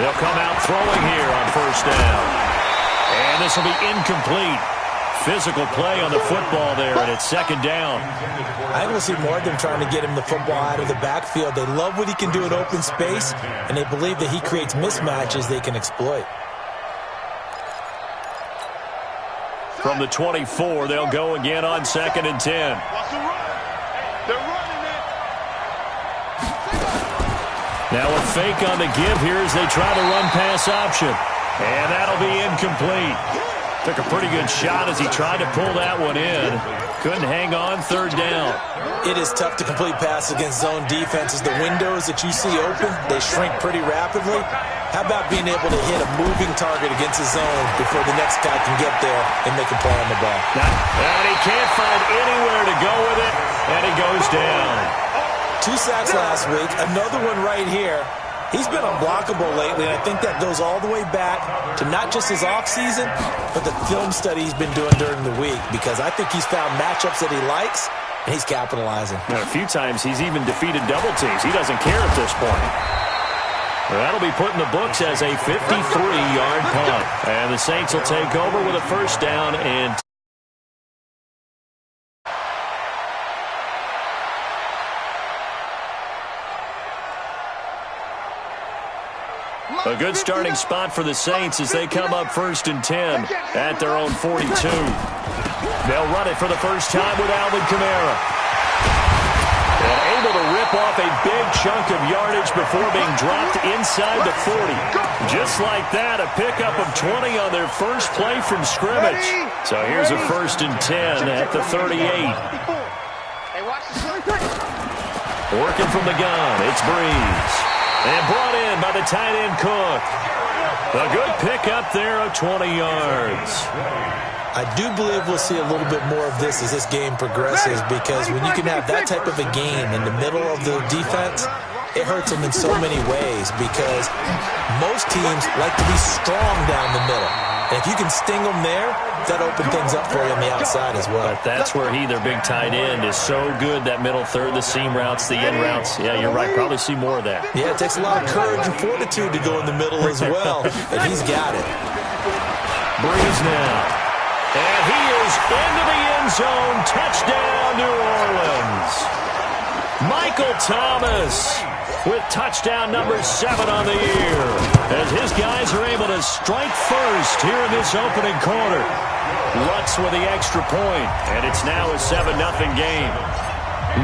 They'll come out throwing here on first down. And this will be incomplete. Physical play on the football there, and it's second down. I think we'll see more of them trying to get him the football out of the backfield. They love what he can do in open space, and they believe that he creates mismatches they can exploit. From the 24, they'll go again on second and 10. Now a fake on the give here as they try to run pass option. And that'll be incomplete. Took a pretty good shot as he tried to pull that one in. Couldn't hang on third down. It is tough to complete passes against zone defenses. The windows that you see open, they shrink pretty rapidly. How about being able to hit a moving target against the zone before the next guy can get there and make a play on the ball? And he can't find anywhere to go with it, and he goes down. 2 sacks last week, another one right here. He's been unblockable lately, and I think that goes all the way back to not just his offseason, but the film study he's been doing during the week, because I think he's found matchups that he likes, and he's capitalizing. And a few times he's even defeated double teams. He doesn't care at this point. That'll be put in the books as a 53-yard punt. And the Saints will take over with a first down and a good starting spot for the Saints as they come up first and 10 at their own 42. They'll run it for the first time with Alvin Kamara. And able to rip off a big chunk of yardage before being dropped inside the 40. Just like that, a pickup of 20 on their first play from scrimmage. So here's a first and 10 at the 38. Working from the gun, it's Breeze. And brought in by the tight end Cook. A good pickup there of 20 yards. I do believe we'll see a little bit more of this as this game progresses, because when you can have that type of a game in the middle of the defense, it hurts them in so many ways, because most teams like to be strong down the middle. And if you can sting them there, that opens things up for you on the outside as well. But that's where their big tight end, is so good, that middle third, the seam routes, the in routes. Yeah, you're right. Probably see more of that. Yeah, it takes a lot of courage and fortitude to go in the middle as well, and he's got it. Breeze now. And he is into the end zone. Touchdown, New Orleans. Michael Thomas with touchdown number 7 on the year, as his guys are able to strike first here in this opening quarter. Lutz with the extra point, and it's now a 7-0 game.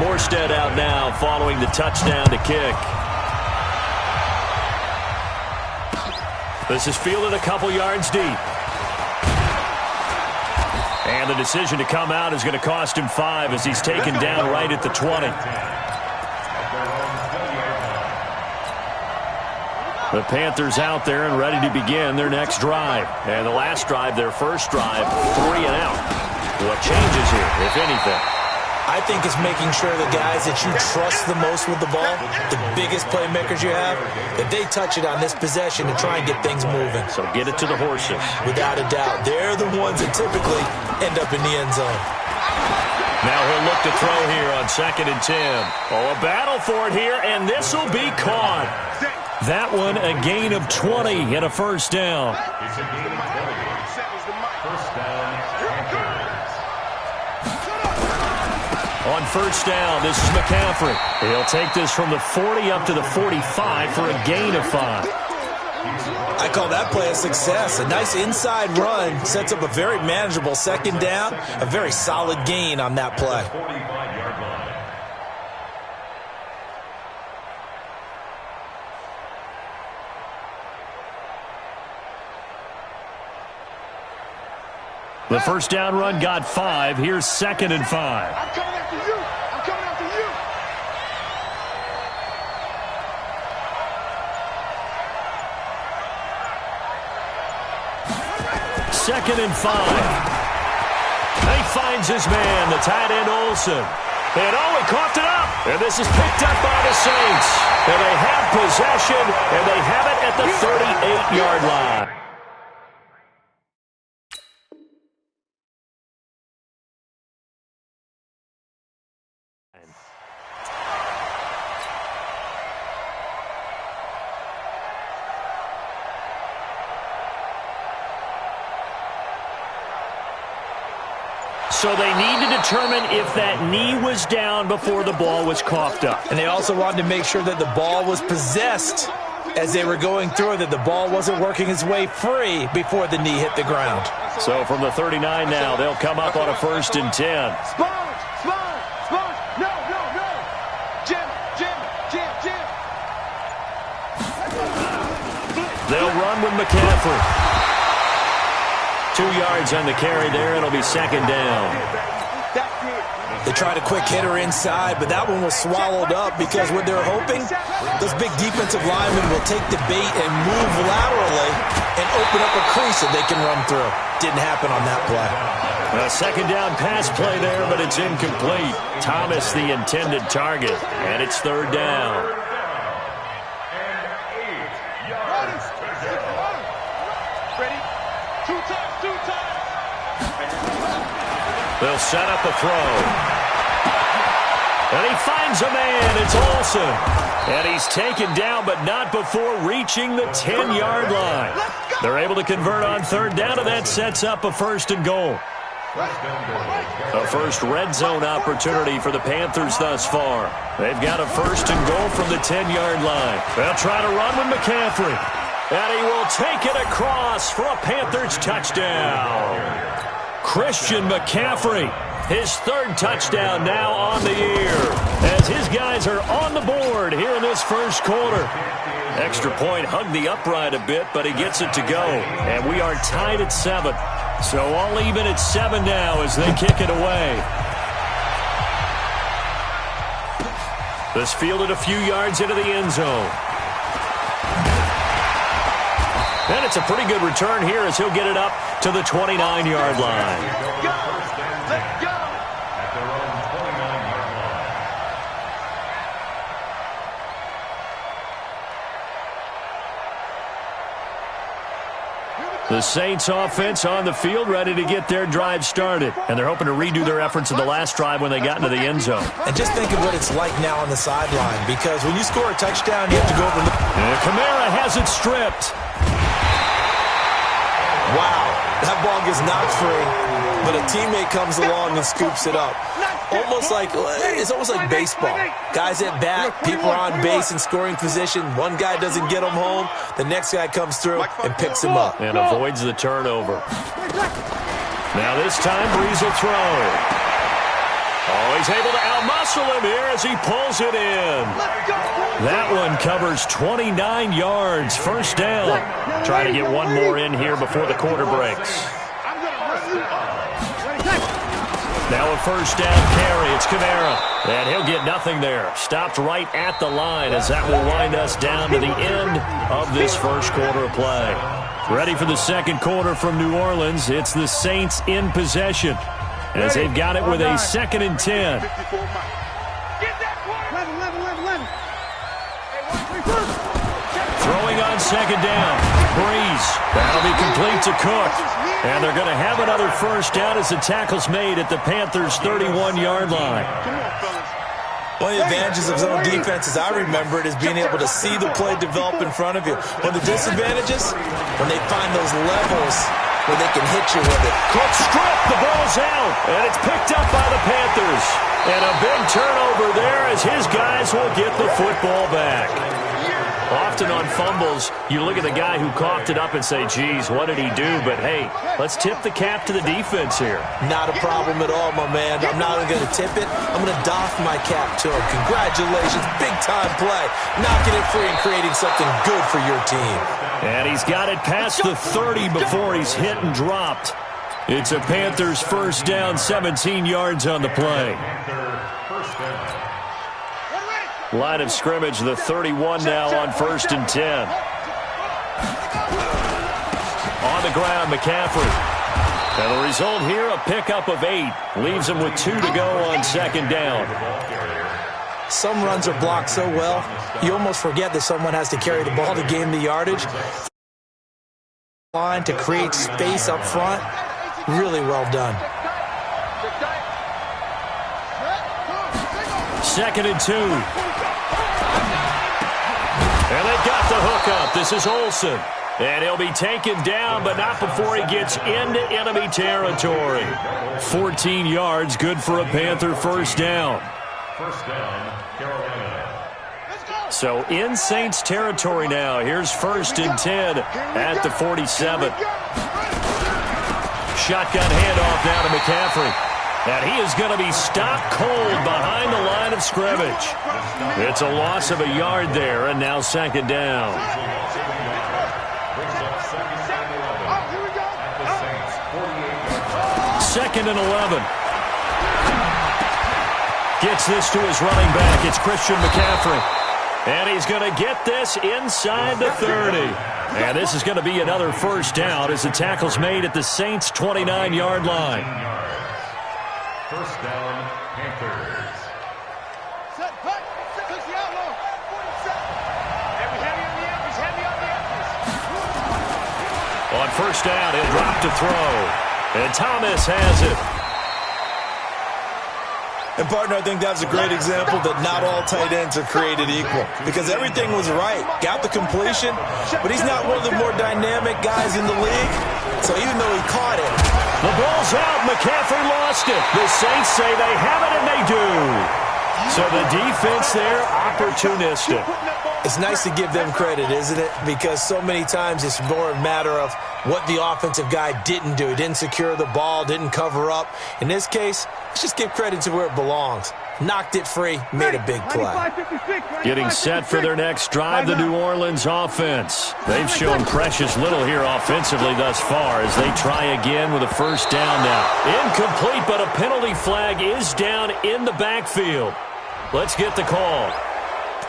Morstead out now following the touchdown to kick. This is fielded a couple yards deep. And the decision to come out is going to cost him 5 as he's taken down right at the 20. The Panthers out there and ready to begin their next drive. And the last drive, their first drive, 3 and out. What changes here, if anything? I think it's making sure the guys that you trust the most with the ball, the biggest playmakers you have, that they touch it on this possession to try and get things moving. So get it to the horses. Without a doubt. They're the ones that typically end up in the end zone. Now he'll look to throw here on second and 10. Oh, a battle for it here, and this will be caught. That one a gain of 20 and a first down. On first down, this is McCaffrey. He'll take this from the 40 up to the 45 for a gain of 5. I call that play a success. A nice inside run sets up a very manageable second down. A very solid gain on that play. The first down run got 5. Here's second and 5. I'm coming after you. I'm coming after you. Second and 5. He finds his man, the tight end Olsen. And he coughed it up. And this is picked up by the Saints. And they have possession, and they have it at the 38-yard line. So they need to determine if that knee was down before the ball was coughed up. And they also wanted to make sure that the ball was possessed as they were going through it, that the ball wasn't working its way free before the knee hit the ground. So from the 39 now, they'll come up on a 1st and 10. No. Jim. They'll run with McCaffrey. 2 yards on the carry there. It'll be 2nd down. They tried a quick hitter inside, but that one was swallowed up because what they're hoping, those big defensive linemen will take the bait and move laterally and open up a crease that they can run through. Didn't happen on that play. A 2nd down pass play there, but it's incomplete. Thomas the intended target, and it's 3rd down. Ready? Two times. They'll set up a throw. And he finds a man. It's Olsen. And he's taken down, but not before reaching the 10-yard line. They're able to convert on 3rd down, and that sets up a 1st and goal. A first red zone opportunity for the Panthers thus far. They've got a 1st and goal from the 10-yard line. They'll try to run with McCaffrey. And he will take it across for a Panthers touchdown. Christian McCaffrey, his 3rd touchdown now on the year, as his guys are on the board here in this 1st quarter. Extra point hugged the upright a bit, but he gets it to go. And we are tied at 7. So all even at 7 now as they kick it away. This fielded a few yards into the end zone. And it's a pretty good return here as he'll get it up to the 29-yard line. Let's go. The Saints offense on the field, ready to get their drive started. And they're hoping to redo their efforts in the last drive when they got into the end zone. And just think of what it's like now on the sideline, because when you score a touchdown, you have to go over the... And Kamara has it stripped. Wow, that ball gets knocked free, but a teammate comes along and scoops it up. It's almost like baseball. Guys at bat, people are on base in scoring position. One guy doesn't get him home. The next guy comes through and picks him up. And avoids the turnover. Now this time, Breeze will throw. Oh, he's able to outmuscle him here as he pulls it in. That one covers 29 yards. 1st down. Trying to get one more in here before the quarter breaks. Now a 1st down carry. It's Kamara. And he'll get nothing there. Stopped right at the line as that will wind us down to the end of this 1st quarter of play. Ready for the 2nd quarter from New Orleans. It's the Saints in possession as they've got it with a 2nd and 10. Throwing on 2nd down. Breeze. That'll be complete to Cook. And they're going to have another 1st down as the tackle's made at the Panthers' 31-yard line. One of the advantages of zone defense, as I remember it, is being able to see the play develop in front of you. One of the disadvantages, when they find those levels where they can hit you with it. Cook stripped, the ball's out, and it's picked up by the Panthers. And a big turnover there as his guys will get the football back. Often on fumbles, you look at the guy who coughed it up and say, geez, what did he do? But, hey, let's tip the cap to the defense here. Not a problem at all, my man. I'm not going to tip it. I'm going to doff my cap to him. Congratulations. Big-time play. Knocking it free and creating something good for your team. And he's got it past the 30 before he's hit and dropped. It's a Panthers 1st down, 17 yards on the play. Line of scrimmage, the 31 now on 1st and 10. On the ground, McCaffrey. And the result here, a pickup of 8. Leaves him with 2 to go on 2nd down. Some runs are blocked so well, you almost forget that someone has to carry the ball to gain the yardage. Line to create space up front. Really well done. 2nd and 2. And they've got the hook up. This is Olsen. And he'll be taken down, but not before he gets into enemy territory. 14 yards, good for a Panther first down. First down, Carolina. So in Saints territory now. Here's 1st and 10 at the 47. Shotgun handoff now to McCaffrey. And he is going to be stopped cold behind the line of scrimmage. It's a loss of a yard there, and now 2nd down. 2nd and 11. Gets this to his running back. It's Christian McCaffrey. And he's going to get this inside the 30. And this is going to be another first down as the tackle's made at the Saints' 29-yard line. First down, Panthers. Set, cut. Push the outlaw. 47. Heavy on the edges. Heavy on the edges. On first down, he'll drop to throw. And Thomas has it. And, partner, I think that's a great example that not all tight ends are created equal because everything was right. Got the completion, but he's not one of the more dynamic guys in the league. So even though he caught it. The ball's out. McCaffrey lost it. The Saints say they have it, and they do. So the defense there, opportunistic. It's nice to give them credit, isn't it? Because so many times it's more a matter of what the offensive guy didn't do. He didn't secure the ball, didn't cover up. In this case, let's just give credit to where it belongs. Knocked it free, made a big play. Getting set for their next drive, the New Orleans offense. They've shown precious little here offensively thus far as they try again with a first down now. Incomplete, but a penalty flag is down in the backfield. Let's get the call.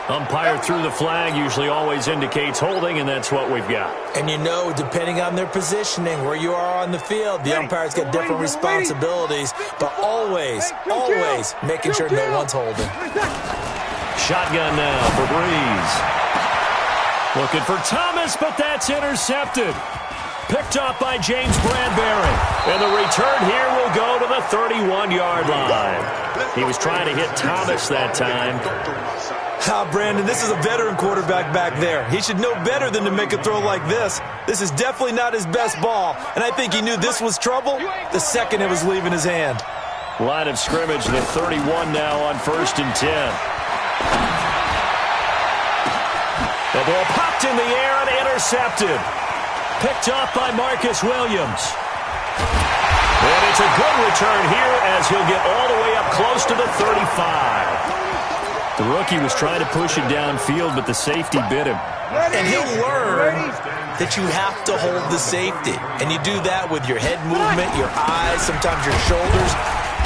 Umpire threw the flag, usually always indicates holding, and that's what we've got. And you know, depending on their positioning, where you are on the field, the umpires get different responsibilities, but always making sure no one's holding. Shotgun now for Breeze. Looking for Thomas, but that's intercepted. Picked up by James Bradbury. And the return here will go to the 31-yard line. He was trying to hit Thomas that time. Brandon, this is a veteran quarterback back there. He should know better than to make a throw like this. This is definitely not his best ball, and I think he knew this was trouble the second it was leaving his hand. Line of scrimmage, the 31 now on 1st and 10. The ball popped in the air and intercepted. Picked up by Marcus Williams. And it's a good return here as he'll get all the way up close to the 35. The rookie was trying to push it downfield, but the safety bit him. And he'll learn that you have to hold the safety. And you do that with your head movement, your eyes, sometimes your shoulders.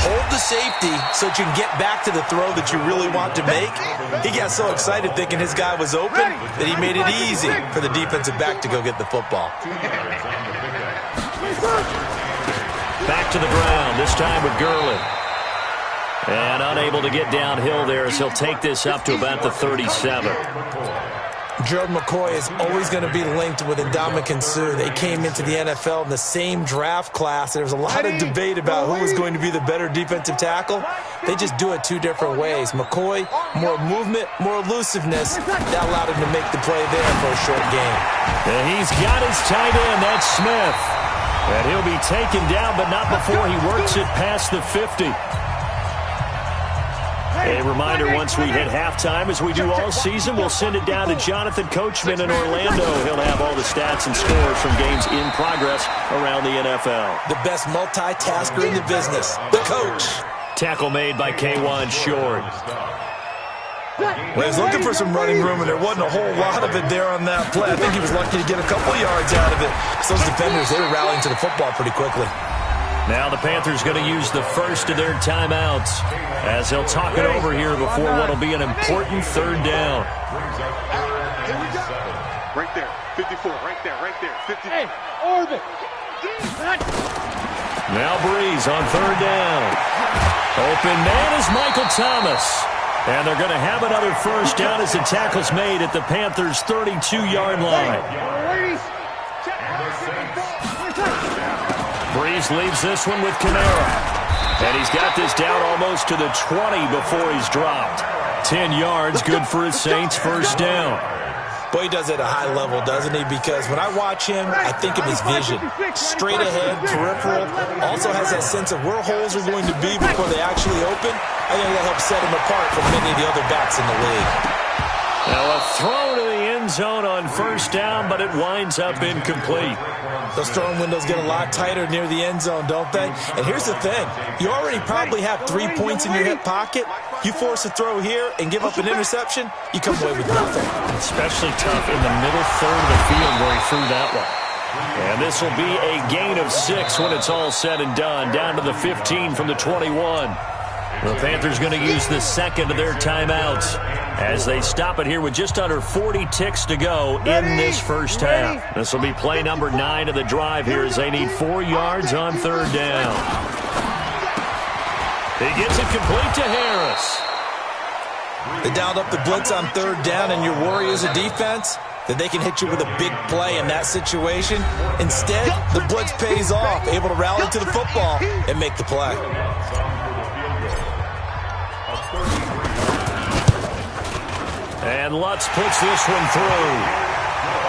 Hold the safety so that you can get back to the throw that you really want to make. He got so excited thinking his guy was open that he made it easy for the defensive back to go get the football. Back to the ground, this time with Gurley. And unable to get downhill there as he'll take this up to about the 37. Gerald McCoy is always going to be linked with Ndamukong Suh. They came into the NFL in the same draft class. There was a lot of debate about who was going to be the better defensive tackle. They just do it two different ways. McCoy, more movement, more elusiveness. That allowed him to make the play there for a short game. And he's got his tight end, that's Smith. And he'll be taken down, but not before he works it past the 50. A reminder, once we hit halftime, as we do all season, we'll send it down to Jonathan Coachman in Orlando. He'll have all the stats and scores from games in progress around the NFL. The best multitasker in the business, the coach. Tackle made by K1 Short. Well, he was looking for some running room, and there wasn't a whole lot of it there on that play. I think he was lucky to get a couple of yards out of it. So those defenders, they were rallying to the football pretty quickly. Now the Panthers going to use the first of their timeouts as they'll talk it over here before what will be an important third down. Right there, 54, right there, 50. Hey, orbit. Now Breeze on third down. Open man is Michael Thomas. And they're going to have another first down as the tackle's made at the Panthers' 32-yard line. Breeze leaves this one with Kamara. And he's got this down almost to the 20 before he's dropped. 10 yards, good for his Saints, first down. Well, he does it at a high level, doesn't he? Because when I watch him, I think of his vision. Straight ahead, peripheral. Also has that sense of where holes are going to be before they actually open. I think that helps set him apart from many of the other backs in the league. Now a throw to the end zone on first down, but it winds up incomplete. Those throwing windows get a lot tighter near the end zone, don't they? And here's the thing. You already probably have 3 points in your hip pocket. You force a throw here and give up an interception, you come away with nothing. Especially tough in the middle third of the field where he threw that one. And this will be a gain of 6 when it's all said and done. Down to the 15 from the 21. The Panthers going to use the second of their timeouts as they stop it here with just under 40 ticks to go in this first half. This will be play number 9 of the drive here as they need 4 yards on third down. He gets it complete to Harris. They dialed up the blitz on third down, and your worry as a defense that they can hit you with a big play in that situation. Instead, the blitz pays off, able to rally to the football and make the play. And Lutz puts this one through.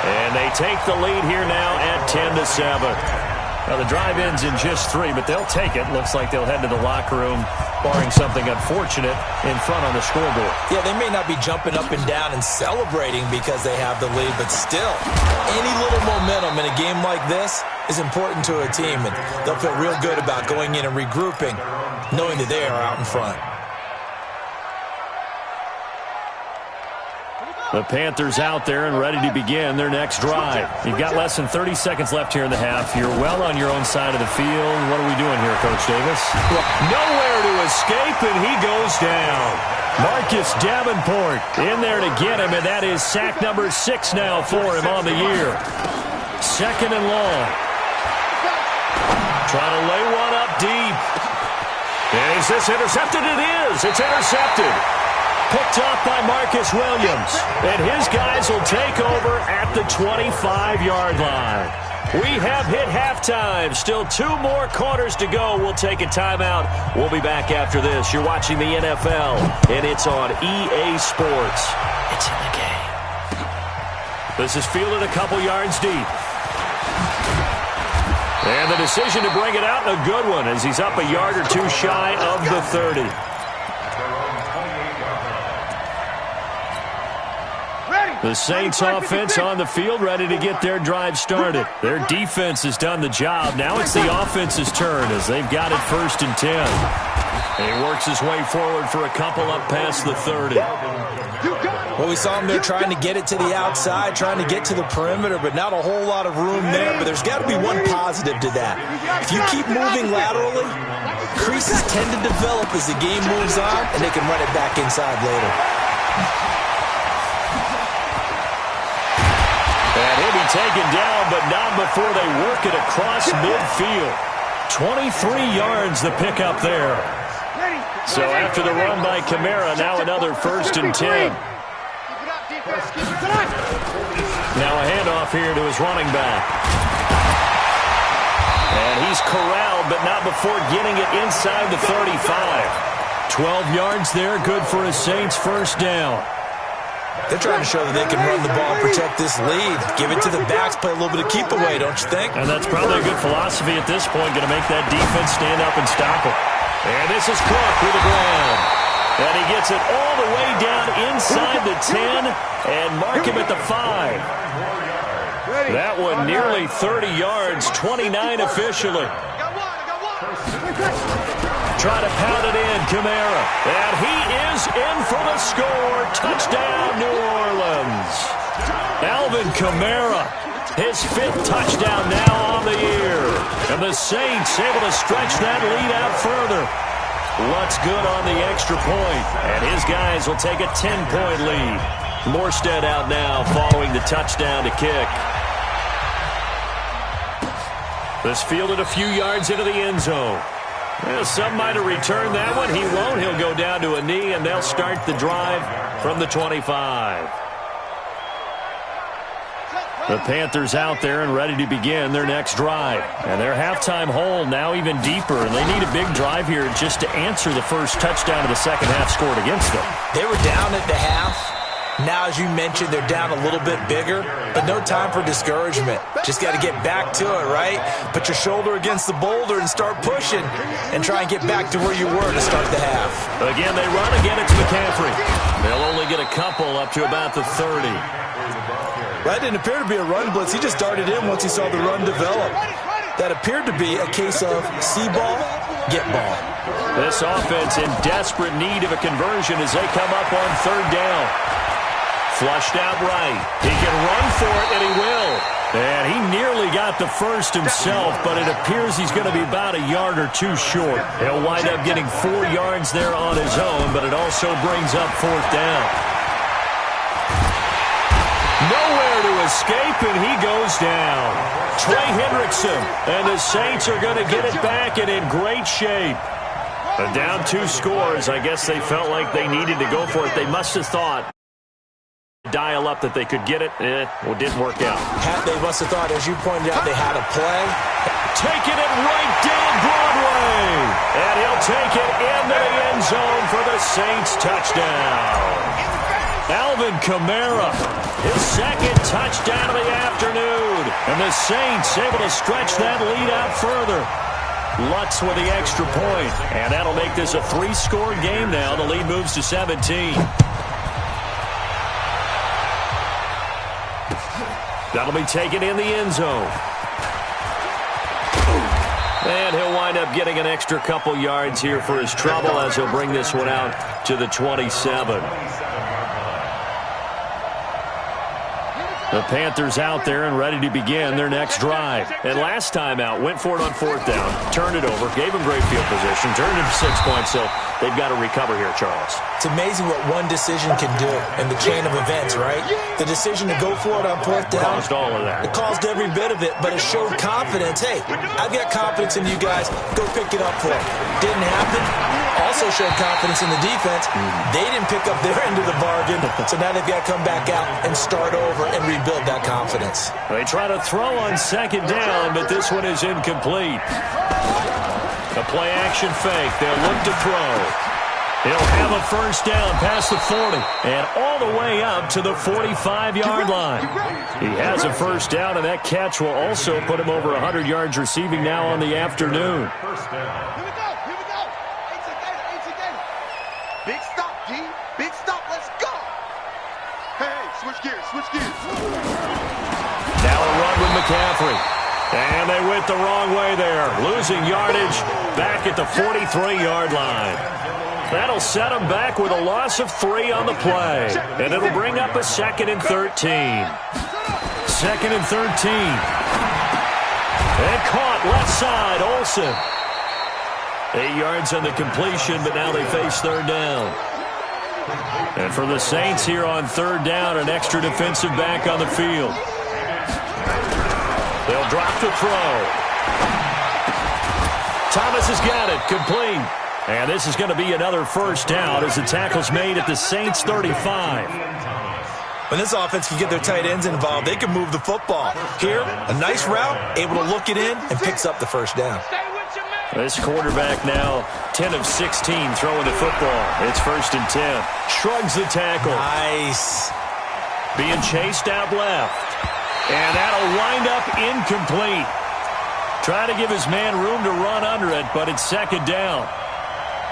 And they take the lead here now at 10-7. Now the drive ends in just 3, but they'll take it. Looks like they'll head to the locker room, barring something unfortunate in front on the scoreboard. Yeah, they may not be jumping up and down and celebrating because they have the lead, but still, any little momentum in a game like this is important to a team, and they'll feel real good about going in and regrouping, knowing that they are out in front. The Panthers out there and ready to begin their next drive. You've got less than 30 seconds left here in the half. You're well on your own side of the field. What are we doing here, Coach Davis? Nowhere to escape, and he goes down. Marcus Davenport in there to get him, and that is sack number 6 now for him on the year. Second and long. Trying to lay one up deep. Is this intercepted? It is. It's intercepted. Picked off by Marcus Williams. And his guys will take over at the 25-yard line. We have hit halftime. Still 2 more quarters to go. We'll take a timeout. We'll be back after this. You're watching the NFL, and it's on EA Sports. It's in the game. This is fielded a couple yards deep. And the decision to bring it out, a good one, as he's up a yard or 2 shy of the 30. The Saints offense on the field, ready to get their drive started. Their defense has done the job. Now it's the offense's turn as they've got it 1st and 10. And he works his way forward for a couple up past the 30. Well, we saw him there trying to get it to the outside, trying to get to the perimeter, but not a whole lot of room there. But there's got to be one positive to that. If you keep moving laterally, creases tend to develop as the game moves on, and they can run it back inside later. And he'll be taken down, but not before they work it across midfield. 23 yards the pickup there. So after the run by Kamara, now another 1st and 10. Now a handoff here to his running back. And he's corralled, but not before getting it inside the 35. 12 yards there, good for a Saints 1st down. They're trying to show that they can run the ball, protect this lead. Give it to the backs, play a little bit of keep away, don't you think? And that's probably a good philosophy at this point, going to make that defense stand up and stop it. And this is Cook with the ground. And he gets it all the way down inside the 10 and mark him at the 5. That one nearly 30 yards, 29 officially. Try to pound it in, Kamara. And he is in for the score. Touchdown, New Orleans. Alvin Kamara, his 5th touchdown now on the year. And the Saints able to stretch that lead out further. Lutz good on the extra point. And his guys will take a 10-point lead. Morstead out now following the touchdown to kick. This fielded a few yards into the end zone. Well, some might have returned that one. He won't. He'll go down to a knee, and they'll start the drive from the 25. The Panthers out there and ready to begin their next drive. And their halftime hole now even deeper, and they need a big drive here just to answer the first touchdown of the second half scored against them. They were down at the half, Now, as you mentioned, they're down a little bit bigger, but no time for discouragement. Just got to get back to it, right? Put your shoulder against the boulder and start pushing and try and get back to where you were to start the half. Again, they run. Again, it's McCaffrey. They'll only get a couple up to about the 30. That didn't appear to be a run blitz. He just darted in once he saw the run develop. That appeared to be a case of see ball, get ball. This offense in desperate need of a conversion as they come up on third down. Flushed out right. He can run for it, and he will. And he nearly got the first himself, but it appears he's going to be about a yard or two short. He'll wind up getting 4 yards there on his own, but it also brings up fourth down. Nowhere to escape, and he goes down. Trey Hendrickson, and the Saints are going to get it back and in great shape. Down 2 scores. I guess they felt like they needed to go for it. They must have thought dial up that they could get it. Well, it didn't work out. They must have thought, as you pointed out, they had a play. Taking it right down Broadway. And he'll take it into the end zone for the Saints touchdown. Alvin Kamara, his second touchdown of the afternoon. And the Saints able to stretch that lead out further. Lutz with the extra point. And that'll make this a 3-score game now. The lead moves to 17. That'll be taken in the end zone. And he'll wind up getting an extra couple yards here for his trouble as he'll bring this one out to the 27. The Panthers out there and ready to begin their next drive. And last time out, went for it on fourth down, turned it over, gave them great field position, turned it to 6 points, so they've got to recover here, Charles. It's amazing what one decision can do in the chain of events, right? The decision to go for it on fourth down. Caused all of that. It caused every bit of it, but it showed confidence. Hey, I've got confidence in you guys. Go pick it up for it. Didn't happen. Also showed confidence in the defense. They didn't pick up their end of the bargain, so now they've got to come back out and start over and rebuild that confidence. They try to throw on second down, but this one is incomplete. A play-action fake. They'll look to throw. He'll have a first down past the 40 and all the way up to the 45-yard line. He has a first down, and that catch will also put him over 100 yards receiving now on the afternoon. First down. Here we go. Big stop, G. Big stop. Let's go. Hey, switch gears. Now a run with McCaffrey. And they went the wrong way there. Losing yardage back at the 43-yard line. That'll set them back with a loss of 3 on the play. And it'll bring up a 2nd and 13. 2nd and 13. And caught left side, Olsen. 8 yards on the completion, but now they face third down. And for the Saints here on third down, an extra defensive back on the field. They'll drop the throw. Thomas has got it, complete. And this is going to be another first down as the tackle's made at the Saints' 35. When this offense can get their tight ends involved, they can move the football. Here, a nice route, able to look it in, and picks up the first down. This quarterback now 10 of 16 throwing the football. It's 1st and 10. Shrugs the tackle. Nice. Being chased out left. And that'll wind up incomplete. Trying to give his man room to run under it, but it's 2nd down.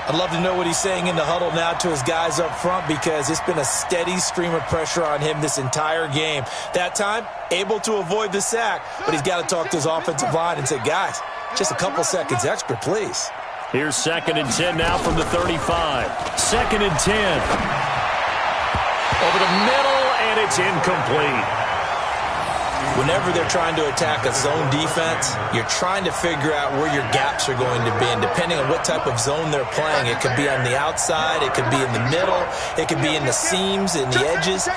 I'd love to know what he's saying in the huddle now to his guys up front, because it's been a steady stream of pressure on him this entire game. That time, able to avoid the sack, but he's got to talk to his offensive line and say, guys, just a couple seconds extra, please. Here's 2nd and 10 now from the 35. 2nd and 10. Over the middle, and it's incomplete. Whenever they're trying to attack a zone defense, you're trying to figure out where your gaps are going to be. And depending on what type of zone they're playing, it could be on the outside, it could be in the middle, it could be in the seams, in the edges.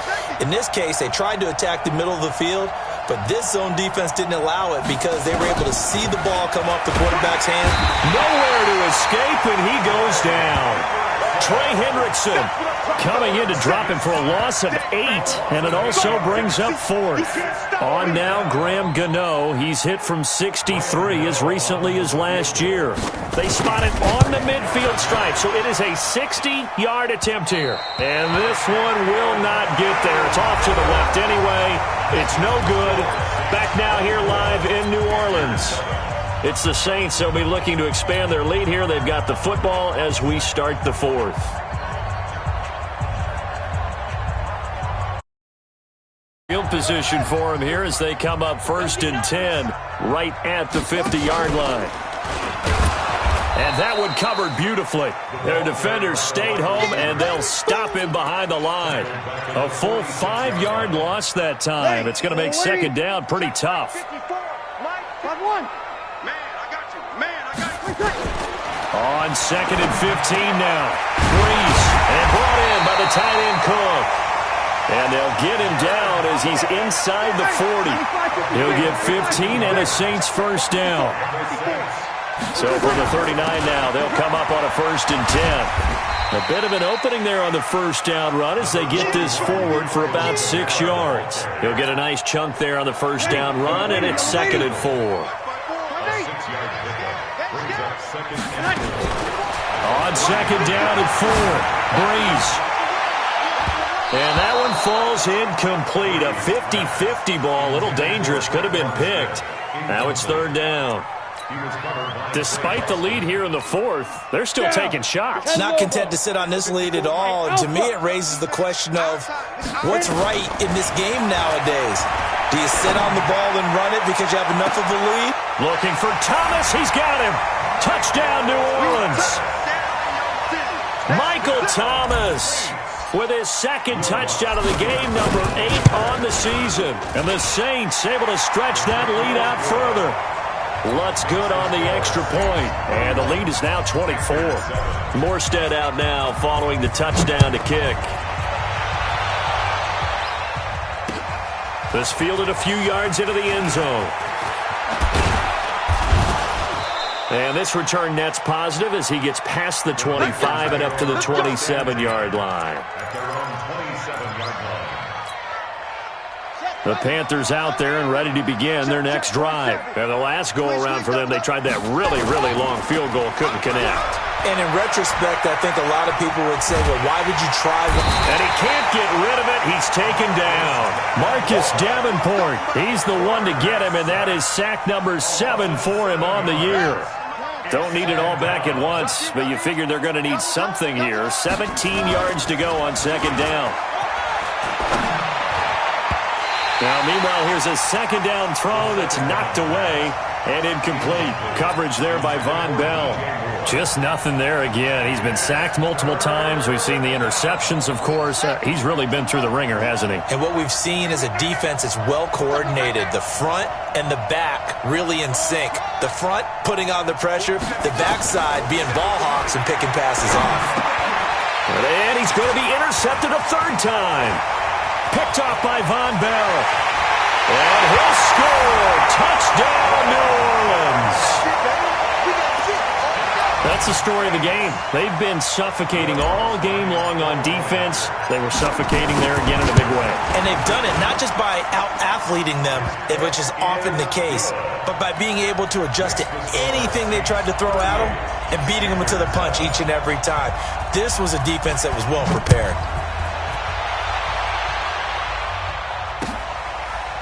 In this case, they tried to attack the middle of the field, but this zone defense didn't allow it because they were able to see the ball come off the quarterback's hand. Nowhere to escape, and he goes down. Trey Hendrickson coming in to drop him for a loss of 8, and it also brings up 4th. On now, Graham Gano. He's hit from 63 as recently as last year. They spot it on the midfield stripe, so it is a 60-yard attempt here. And this one will not get there. It's off to the left anyway. It's no good. Back now here live in New Orleans. It's the Saints. They'll be looking to expand their lead here. They've got the football as we start the 4th. Field position for him here as they come up 1st and 10 right at the 50-yard line. And that one covered beautifully. Their defenders stayed home, and they'll stop him behind the line. A full 5-yard loss that time. It's going to make 2nd down pretty tough. On 2nd and 15 now. Breeze, and brought in by the tight end Cook. And they'll get him down as he's inside the 40. He'll get 15 and a Saints 1st down. So from the 39 now, they'll come up on a 1st and 10. A bit of an opening there on the 1st down run as they get this forward for about 6 yards. He'll get a nice chunk there on the 1st down run, and it's 2nd and 4. On 2nd down and 4, Breeze. And that one falls incomplete. A 50-50 ball, a little dangerous, could have been picked. Now it's 3rd down. Despite the lead here in the 4th, they're still taking shots. Not content to sit on this lead at all. And to me, it raises the question of what's right in this game nowadays. Do you sit on the ball and run it because you have enough of a lead? Looking for Thomas. He's got him. Touchdown, New Orleans. Michael Thomas with his 2nd touchdown of the game, number 8 on the season. And the Saints able to stretch that lead out further. Lutz good on the extra point, and the lead is now 24. Morstead out now following the touchdown to kick. This fielded a few yards into the end zone. And this return net's positive as he gets past the 25 and up to the 27-yard line. The Panthers out there and ready to begin their next drive. And the last go-around for them, they tried that really, really long field goal, couldn't connect. And in retrospect, I think a lot of people would say, well, why would you try that? And he can't get rid of it. He's taken down. Marcus Davenport, he's the one to get him, and that is sack number 7 for him on the year. Don't need it all back at once, but you figure they're going to need something here. 17 yards to go on 2nd down. Now, meanwhile, here's a 2nd down throw that's knocked away and incomplete. Coverage there by Von Bell. Just nothing there again. He's been sacked multiple times. We've seen the interceptions, of course. He's really been through the ringer, hasn't he? And what we've seen is a defense that's well coordinated. The front and the back really in sync. The front putting on the pressure, the backside being ball hawks and picking passes off. And he's going to be intercepted a 3rd time. Picked off by Von Bell. And he'll score. Touchdown, New Orleans. That's the story of the game. They've been suffocating all game long on defense. They were suffocating there again in a big way. And they've done it not just by out-athleting them, which is often the case, but by being able to adjust to anything they tried to throw at them and beating them to the punch each and every time. This was a defense that was well prepared.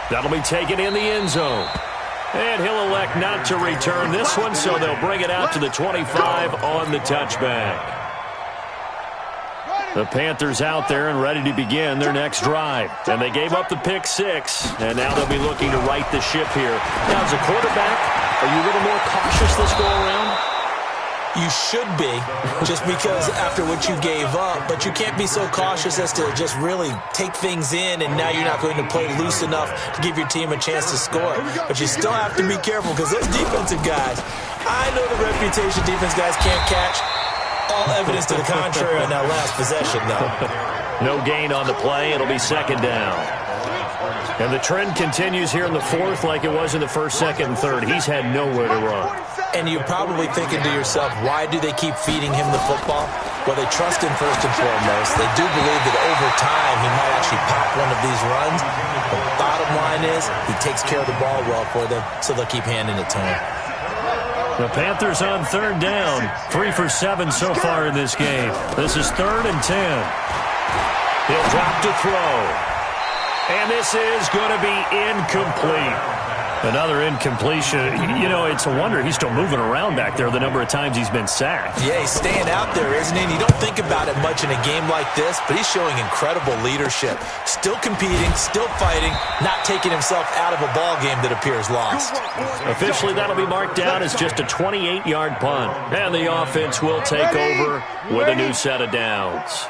That'll be taken in the end zone. And he'll elect not to return this one, so they'll bring it out to the 25 on the touchback. The Panthers out there and ready to begin their next drive. And they gave up the pick 6, and now they'll be looking to right the ship here. Now, as a quarterback, are you a little more cautious this go-around? You should be, just because after what you gave up, but you can't be so cautious as to just really take things in, and now you're not going to play loose enough to give your team a chance to score. But you still have to be careful because those defensive guys, I know the reputation defense guys can't catch. All evidence to the contrary on that last possession, though. No gain on the play. It'll be 2nd down. And the trend continues here in the fourth like it was in the first, second, and third. He's had nowhere to run. And you're probably thinking to yourself, why do they keep feeding him the football? Well, they trust him first and foremost. They do believe that over time he might actually pop one of these runs. But the bottom line is he takes care of the ball well for them, so they'll keep handing it to him. The Panthers on third down. 3 for 7 so far in this game. This is 3rd and 10. He'll drop to throw. And this is going to be incomplete. Another incompletion. You know, it's a wonder he's still moving around back there the number of times he's been sacked. Yeah, he's staying out there, isn't he? And you don't think about it much in a game like this, but he's showing incredible leadership. Still competing, still fighting, not taking himself out of a ball game that appears lost. Officially, that'll be marked down as just a 28-yard punt. And the offense will take over with a new set of downs.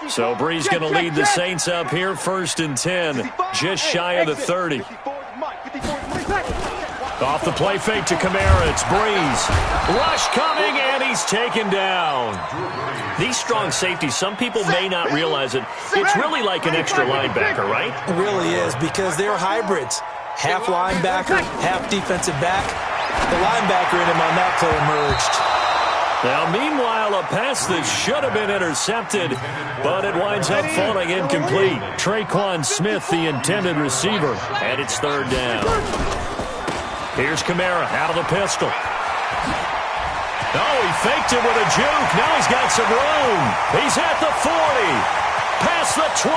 So Brees going to lead the Saints up here, 1st and 10, just shy of the 30. Off the play fake to Kamara, it's Brees. Rush coming, and he's taken down. These strong safeties, some people may not realize it. It's really like an extra linebacker, right? It really is, because they're hybrids. Half linebacker, half defensive back. The linebacker in him on that play emerged. Now, meanwhile, a pass that should have been intercepted, but it winds up falling incomplete. Traquan Smith, the intended receiver, and it's 3rd down. Here's Kamara out of the pistol. Oh, he faked it with a juke. Now he's got some room. He's at the 40, past the 20,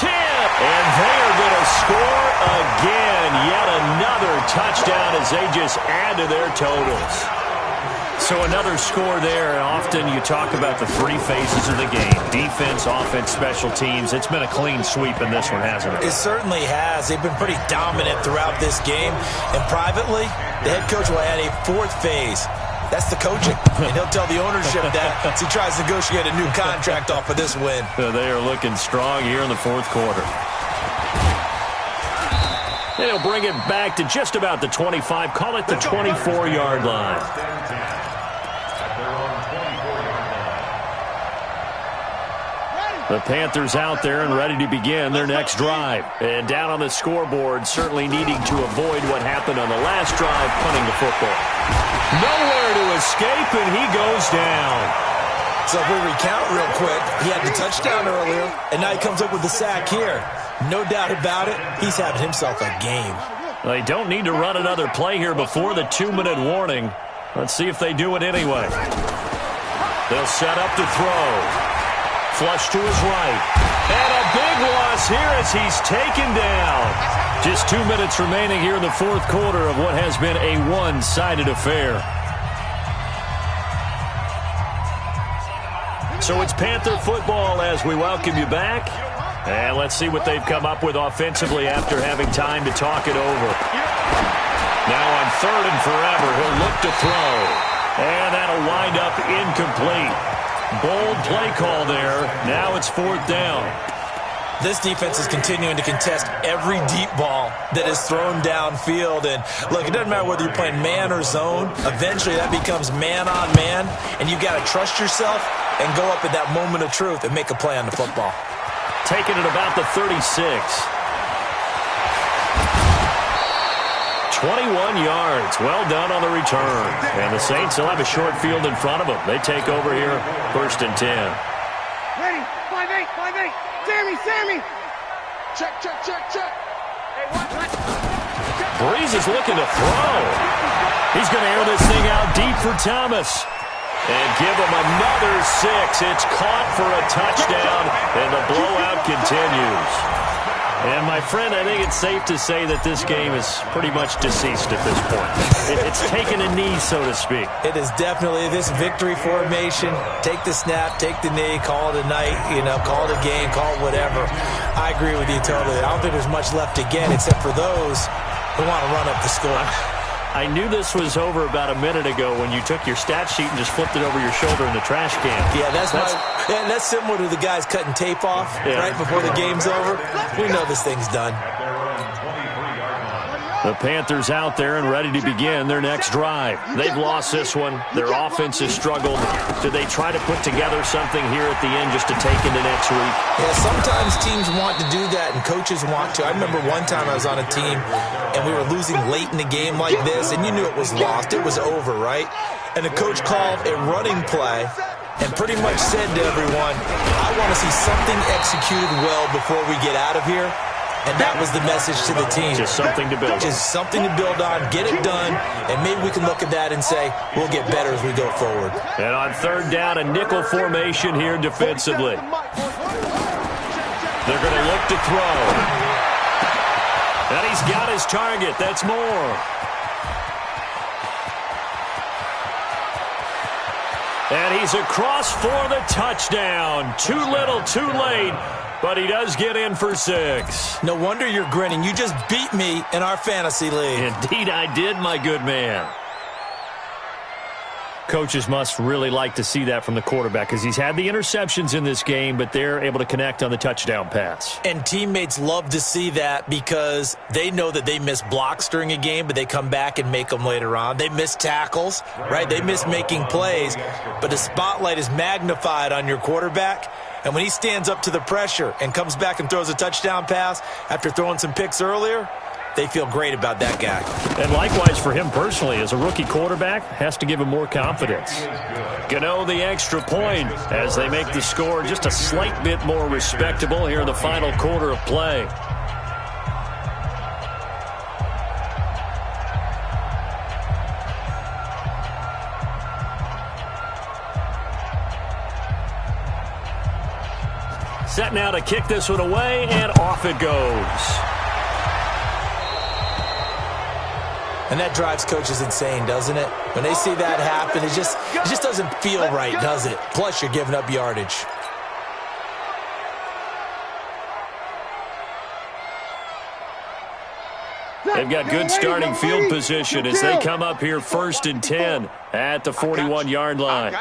10, and they are going to score again. Yet another touchdown as they just add to their totals. So another score there, and often you talk about the 3 phases of the game. Defense, offense, special teams. It's been a clean sweep in this one, hasn't it? It certainly has. They've been pretty dominant throughout this game. And privately, the head coach will add a 4th phase. That's the coaching. And he'll tell the ownership that as he tries to negotiate a new contract off of this win. They are looking strong here in the 4th quarter. They'll bring it back to just about the 25. Call it the 24-yard line. The Panthers out there and ready to begin their next drive. And down on the scoreboard, certainly needing to avoid what happened on the last drive, punting the football. Nowhere to escape, and he goes down. So if we recount real quick, he had the touchdown earlier, and now he comes up with the sack here. No doubt about it, he's having himself a game. They don't need to run another play here before the 2-minute warning. Let's see if they do it anyway. They'll set up to throw. Flush to his right. And a big loss here as he's taken down. Just 2 minutes remaining here in the 4th quarter of what has been a one-sided affair. So it's Panther football as we welcome you back. And let's see what they've come up with offensively after having time to talk it over. Now on 3rd and forever, he'll look to throw. And that'll wind up incomplete. Bold play call there. Now it's 4th down. This defense is continuing to contest every deep ball that is thrown downfield. And look, it doesn't matter whether you're playing man or zone. Eventually that becomes man on man. And you've got to trust yourself and go up at that moment of truth and make a play on the football. Taking it about the 36. 21 yards. Well done on the return. And the Saints will have a short field in front of them. They take over here, 1st and 10. Ready? 5-8, 5-8. Sammy. Check. Hey, what? Brees is looking to throw. He's going to air this thing out deep for Thomas. And give him another 6. It's caught for a touchdown, and the blowout continues. And, my friend, I think it's safe to say that this game is pretty much deceased at this point. It's taken a knee, so to speak. It is definitely this victory formation. Take the snap, take the knee, call it a night, call it a game, call it whatever. I agree with you totally. I don't think there's much left to get except for those who want to run up the score. I knew this was over about a minute ago when you took your stat sheet and just flipped it over your shoulder in the trash can. Yeah, that's similar to the guys cutting tape off right before the game's over. We know this thing's done. The Panthers out there and ready to begin their next drive. They've lost this one. Their offense has struggled. Do they try to put together something here at the end just to take into next week? Yeah, sometimes teams want to do that and coaches want to. I remember one time I was on a team and we were losing late in the game like this, and you knew it was lost. It was over, right? And the coach called a running play and pretty much said to everyone, I want to see something executed well before we get out of here. And that was the message to the team. Just something to build on. Just something to build on, get it done, and maybe we can look at that and say, we'll get better as we go forward. And on third down, a nickel formation here defensively. They're going to look to throw. And he's got his target. That's Moore. And he's across for the touchdown. Too little, too late. But he does get in for 6. No wonder you're grinning. You just beat me in our fantasy league. Indeed I did, my good man. Coaches must really like to see that from the quarterback because he's had the interceptions in this game, but they're able to connect on the touchdown pass. And teammates love to see that because they know that they miss blocks during a game, but they come back and make them later on. They miss tackles, right? They miss making plays, but the spotlight is magnified on your quarterback. And when he stands up to the pressure and comes back and throws a touchdown pass after throwing some picks earlier, they feel great about that guy. And likewise for him personally, as a rookie quarterback, has to give him more confidence. Gano the extra point as they make the score just a slight bit more respectable here in the final quarter of play. Set now to kick this one away, and off it goes. And that drives coaches insane, doesn't it? When they see that happen, it just doesn't feel right, does it? Plus, you're giving up yardage. They've got good starting field position as they come up here 1st and 10 at the 41-yard line.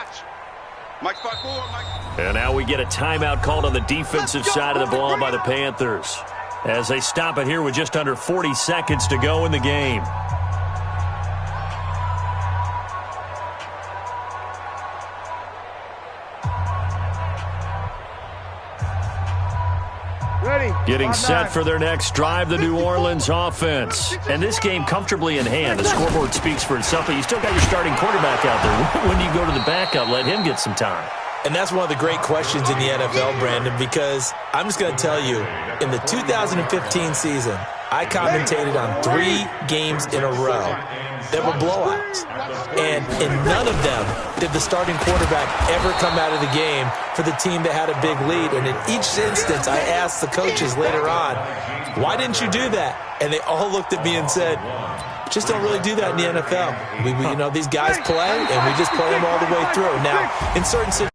And now we get a timeout called on the defensive side of the ball by the Panthers as they stop it here with just under 40 seconds to go in the game. Getting set for their next drive, the New Orleans offense. And this game comfortably in hand. The scoreboard speaks for itself, but you still got your starting quarterback out there. When do you go to the backup? Let him get some time. And that's one of the great questions in the NFL, Brandon, because I'm just going to tell you, in the 2015 season, I commentated on 3 games in a row that were blowouts. And in none of them did the starting quarterback ever come out of the game for the team that had a big lead. And in each instance, I asked the coaches later on, why didn't you do that? And they all looked at me and said, just don't really do that in the NFL. We these guys play, and we just play them all the way through. Now, in certain situations,